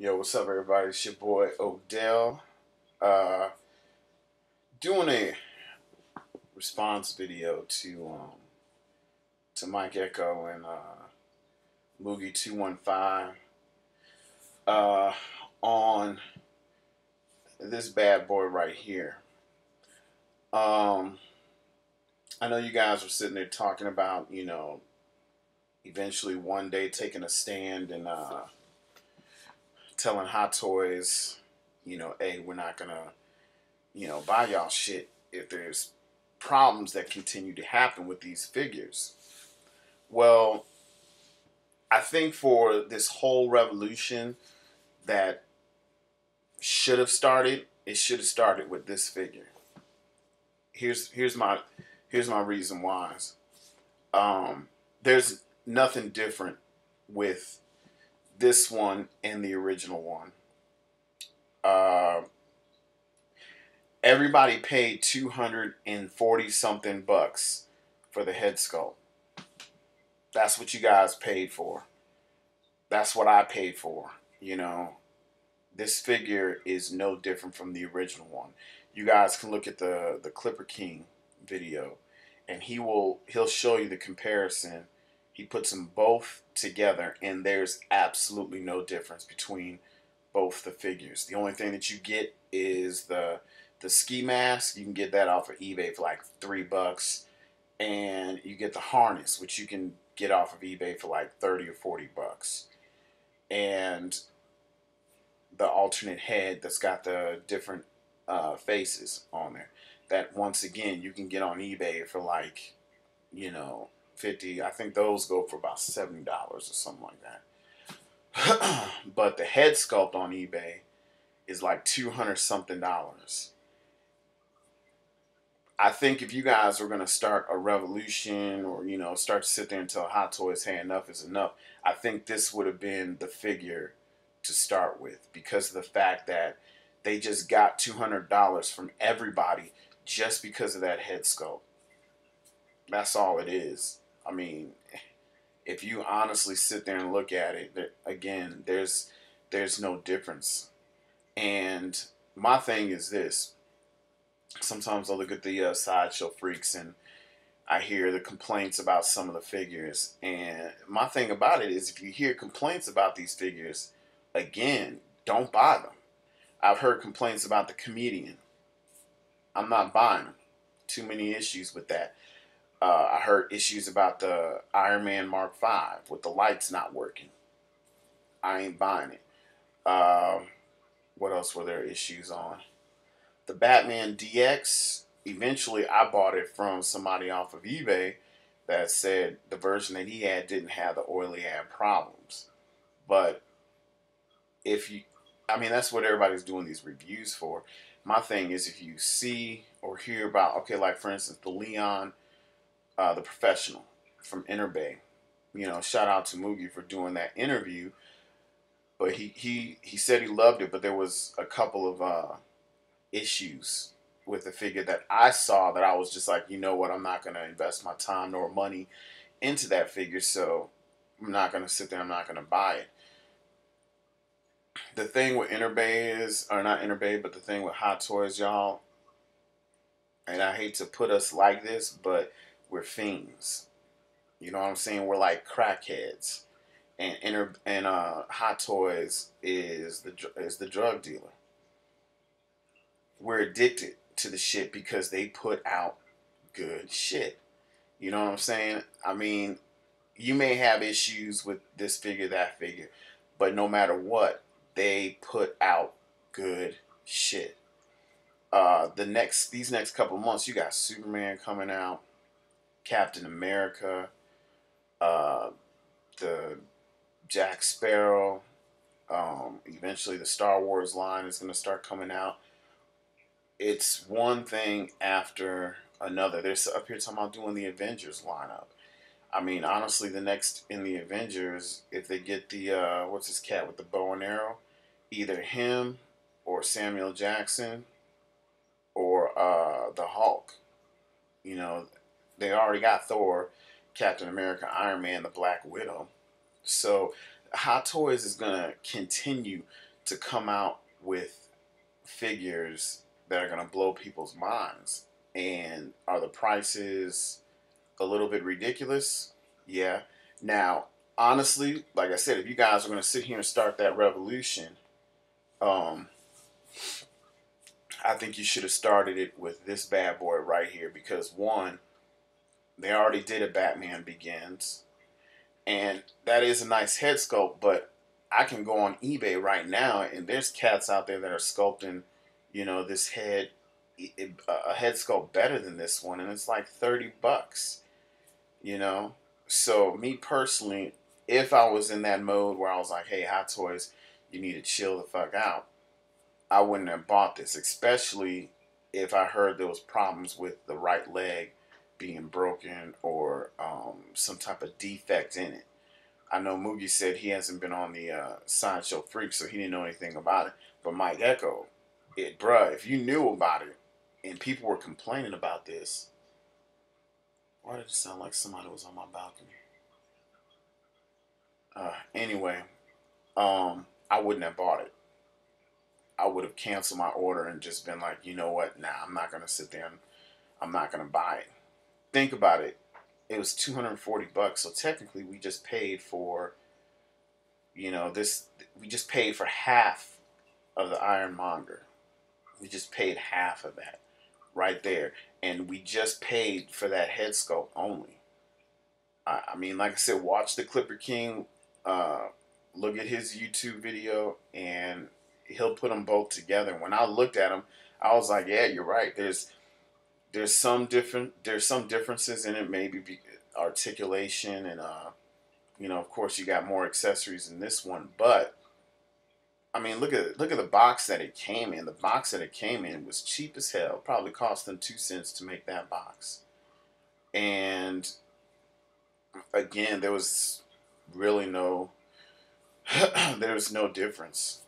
Yo, what's up, everybody? It's your boy Odell. Uh, doing a response video to Mikeecko and Moogie215 uh, on this bad boy right here. Um, I know you guys were sitting there talking about, eventually one day taking a stand and telling Hot Toys, hey, we're not gonna, buy y'all shit if there's problems that continue to happen with these figures. Well, I think for this whole revolution that should have started, it should have started with this figure. Here's my reason why. There's nothing different with this one and the original one. Uh, Everybody paid 240 something bucks for the head sculpt. That's what you guys paid for. That's what I paid for. You know, this figure is no different from the original one. You guys can look at the Clipper King video, and he'll show you the comparison. He puts them both together, and there's absolutely no difference between both the figures. The only thing that you get is the ski mask. You can get that off of eBay for like $3, and you get the harness, which you can get off of eBay for like 30 or 40 bucks, and the alternate head that's got the different faces on there. That once again you can get on eBay for like, 50. I think those go for about $70 or something like that. But the head sculpt on eBay is like 200 something dollars. I think if you guys were going to start a revolution, or start to sit there and tell Hot Toys, hey, enough is enough, I think this would have been the figure to start with, because of the fact that they just got $200 from everybody just because of that head sculpt. That's all it is. I mean, if you honestly sit there and look at it, again, there's no difference. And my thing is this: sometimes I look at the sideshow freaks and I hear the complaints about some of the figures. And my thing about it is, if you hear complaints about these figures, again, don't buy them. I've heard complaints about the comedian. I'm not buying them. Too many issues with that. I heard issues about the Iron Man Mark V with the lights not working. I ain't buying it. What else were there issues on? The Batman DX, eventually I bought it from somebody off of eBay that said the version that he had didn't have the oily ad problems. But if you, I mean, that's what everybody's doing these reviews for. My thing is, if you see or hear about, okay, like for instance, the Leon, the professional from Interbay, shout out to Moogie for doing that interview. But he said he loved it, but there was a couple of issues with the figure that I saw that I was just like, you know what, I'm not going to invest my time nor money into that figure, so I'm not going to sit there, I'm not going to buy it. The thing with Interbay is, or not Interbay, but the thing with Hot Toys, y'all, and I hate to put us like this, but we're fiends. You know what I'm saying? We're like crackheads. And Hot Toys is the drug dealer. We're addicted to the shit because they put out good shit. You know what I'm saying? I mean, you may have issues with this figure, that figure, but no matter what, they put out good shit. These next couple of months, you got Superman coming out, Captain America, uh, the Jack Sparrow. Eventually, the Star Wars line is going to start coming out. It's one thing after another. They're up here talking about doing the Avengers lineup. I mean, honestly, the next in the Avengers, if they get the what's his cat with the bow and arrow, either him or Samuel Jackson or the Hulk. You know, they already got Thor, Captain America, Iron Man, the Black Widow. So Hot Toys is gonna continue to come out with figures that are going to blow people's minds. And are the prices a little bit ridiculous? Yeah. Now, honestly, like I said, if you guys are going to sit here and start that revolution, um, I think you should have started it with this bad boy right here because one, they already did a Batman Begins, and that is a nice head sculpt. But I can go on eBay right now, and there's cats out there that are sculpting, this head, a head sculpt better than this one, and it's like $30. You know, so me personally, if I was in that mode where I was like, "Hey, Hot Toys, you need to chill the fuck out," I wouldn't have bought this, especially if I heard there was problems with the right leg being broken or some type of defect in it. I know Moogie said he hasn't been on the Sideshow Freak, so he didn't know anything about it. But Mikeecko, bruh, if you knew about it and people were complaining about this, why did it sound like somebody was on my balcony? Anyway, I wouldn't have bought it. I would have canceled my order and just been like, you know what? Nah, I'm not gonna sit there and I'm not gonna buy it. Think about it. It was $240, so technically we just paid for, this. We just paid for half of the Ironmonger. We just paid half of that right there, and we just paid for that head sculpt only. I mean, like I said, watch the Clipper King. Uh, Look at his YouTube video, and he'll put them both together. When I looked at them, I was like, "Yeah, you're right. There's some differences in it, maybe articulation, and of course, you got more accessories in this one. But I mean, look at the box that it came in. The box that it came in was cheap as hell. Probably cost them 2 cents to make that box, and again, there was really no there's no difference.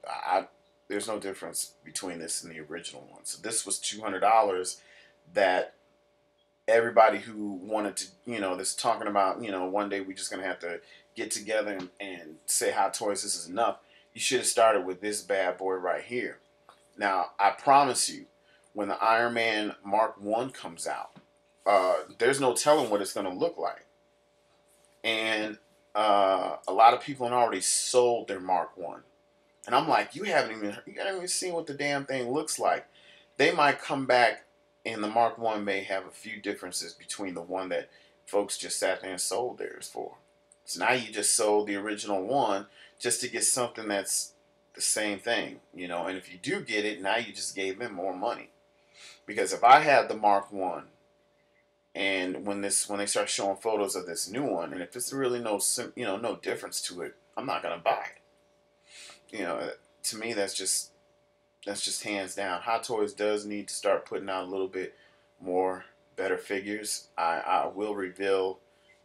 I there's no difference between this and the original one. So this was $200 that everybody who wanted to, this talking about, one day we're just gonna have to get together and say Hot Toys, this is enough. You should have started with this bad boy right here. Now I promise you, when the Iron Man Mark One comes out, there's no telling what it's gonna look like. And a lot of people have already sold their Mark One, and I'm like, you haven't even seen what the damn thing looks like. They might come back, and the Mark One may have a few differences between the one that folks just sat there and sold theirs for. So now you just sold the original one just to get something that's the same thing, And if you do get it, now you just gave them more money. Because if I had the Mark One, and when they start showing photos of this new one, and if it's really no difference to it, I'm not gonna buy it. To me, that's just hands down. Hot Toys does need to start putting out a little bit more better figures. I will reveal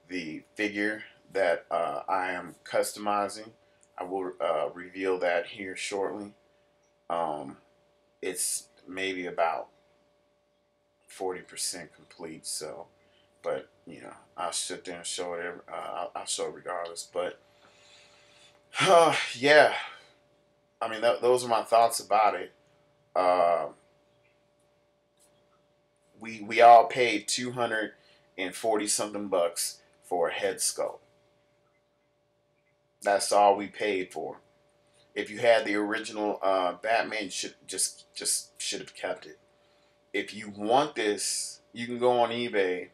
the figure that I am customizing. I will reveal that here shortly. It's maybe about 40% complete. So, but I'll sit there and show it. I'll show it regardless. But yeah, I mean those are my thoughts about it. Uh, we all paid $240 something for a head sculpt. That's all we paid for. If you had the original Batman, you should have kept it. If you want this, you can go on eBay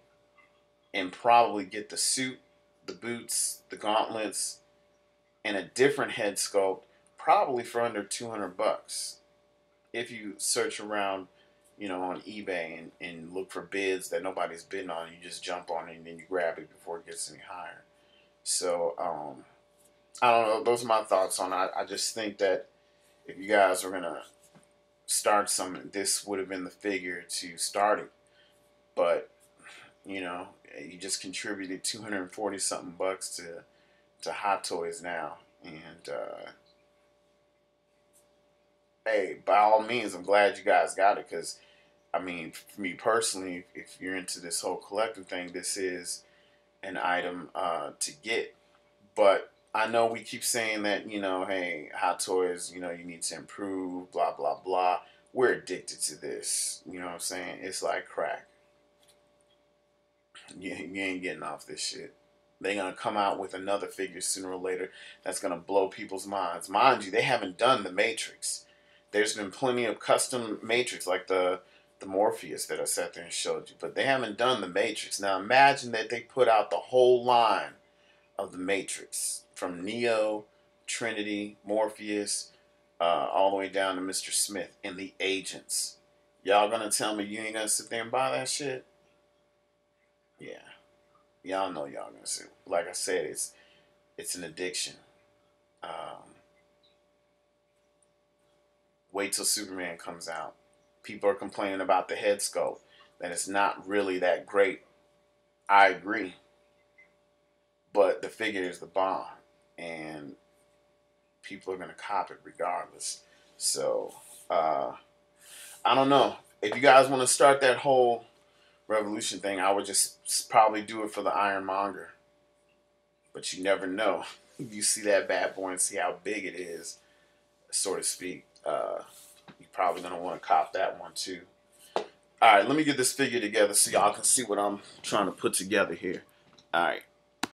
and probably get the suit, the boots, the gauntlets, and a different head sculpt, probably for under $200. If you search around, on eBay and look for bids that nobody's bidding on, you just jump on it and then you grab it before it gets any higher. So, I don't know. Those are my thoughts on it. I just think that if you guys were gonna start something, this would have been the figure to start it. But you just contributed 240 something bucks to Hot Toys now, and hey, by all means, I'm glad you guys got it because I mean, for me personally, if you're into this whole collecting thing, this is an item to get. But I I know we keep saying that, you know, hey, Hot Toys, you know, you need to improve, blah, blah, blah. We're addicted to this. You know what I'm saying? It's like crack. You ain't getting off this shit. They're going to come out with another figure sooner or later that's going to blow people's minds. Mind you, they haven't done the Matrix. There's been plenty of custom Matrix, like the Morpheus that I sat there and showed you. But they haven't done the Matrix. Now imagine that they put out the whole line of the Matrix, from Neo, Trinity, Morpheus, all the way down to Mr. Smith and the agents. Y'all gonna tell me you ain't gonna sit there and buy that shit? Yeah, y'all know y'all gonna sit. Like I said, it's an addiction. Um, Wait till Superman comes out. People are complaining about the head sculpt, that it's not really that great. I agree, but the figure is the bomb, and people are gonna cop it regardless. So I don't know. If you guys want to start that whole revolution thing, I would just probably do it for the Ironmonger. But you never know. You see that bad boy and see how big it is, so to speak. You're probably gonna want to cop that one too. All right, let me get this figure together so y'all can see what I'm trying to put together here. All right.